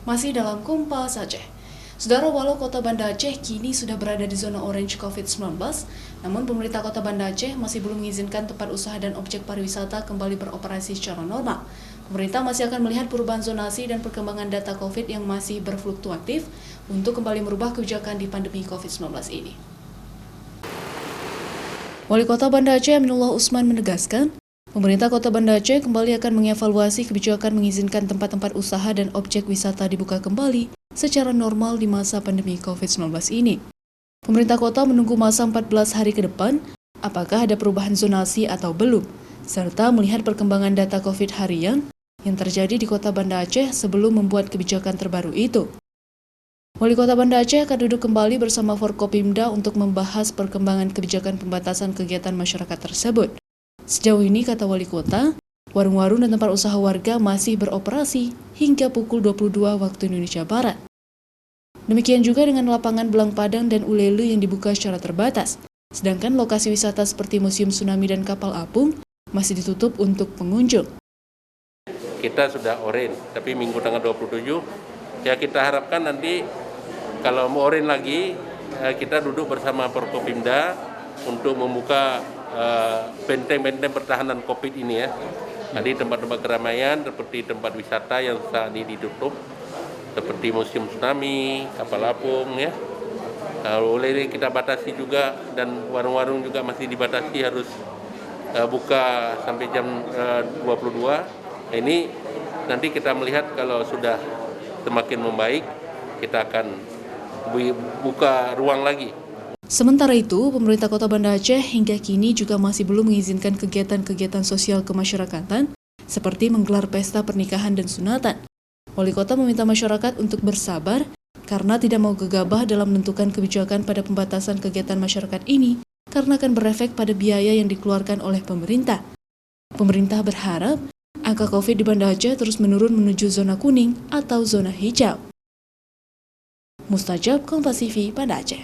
Masih dalam Kompas Aceh. Saudara, walau kota Banda Aceh kini sudah berada di zona orange COVID-19, namun pemerintah kota Banda Aceh masih belum mengizinkan tempat usaha dan objek pariwisata kembali beroperasi secara normal. Pemerintah masih akan melihat perubahan zonasi dan perkembangan data COVID yang masih berfluktuatif untuk kembali merubah kebijakan di pandemi COVID-19 ini. Wali Kota Banda Aceh Aminullah Usman menegaskan, pemerintah Kota Banda Aceh kembali akan mengevaluasi kebijakan mengizinkan tempat-tempat usaha dan objek wisata dibuka kembali secara normal di masa pandemi COVID-19 ini. Pemerintah kota menunggu masa 14 hari ke depan, apakah ada perubahan zonasi atau belum, serta melihat perkembangan data COVID harian yang terjadi di Kota Banda Aceh sebelum membuat kebijakan terbaru itu. Wali Kota Banda Aceh akan duduk kembali bersama Forkopimda untuk membahas perkembangan kebijakan pembatasan kegiatan masyarakat tersebut. Sejauh ini, kata Wali Kota, warung-warung dan tempat usaha warga masih beroperasi hingga pukul 22 waktu Indonesia Barat. Demikian juga dengan lapangan Belang Padang dan Ulele yang dibuka secara terbatas, sedangkan lokasi wisata seperti Museum Tsunami dan Kapal Apung masih ditutup untuk pengunjung. Kita sudah orange, tapi minggu tanggal 27, ya kita harapkan nanti kalau mau orange lagi, kita duduk bersama Forkopimda untuk membuka benteng-benteng pertahanan COVID ini ya. Tadi tempat-tempat keramaian seperti tempat wisata yang saat ini ditutup, seperti Museum Tsunami, Kapal Apung ya. Oleh kita batasi juga, dan warung-warung juga masih dibatasi harus buka sampai jam 22. Ini nanti kita melihat kalau sudah semakin membaik, kita akan buka ruang lagi. Sementara itu, pemerintah Kota Banda Aceh hingga kini juga masih belum mengizinkan kegiatan-kegiatan sosial kemasyarakatan seperti menggelar pesta pernikahan dan sunatan. Wali Kota meminta masyarakat untuk bersabar karena tidak mau gegabah dalam menentukan kebijakan pada pembatasan kegiatan masyarakat ini karena akan berefek pada biaya yang dikeluarkan oleh pemerintah. Pemerintah berharap angka COVID di Banda Aceh terus menurun menuju zona kuning atau zona hijau. Mustajab, Kompas TV, Banda Aceh.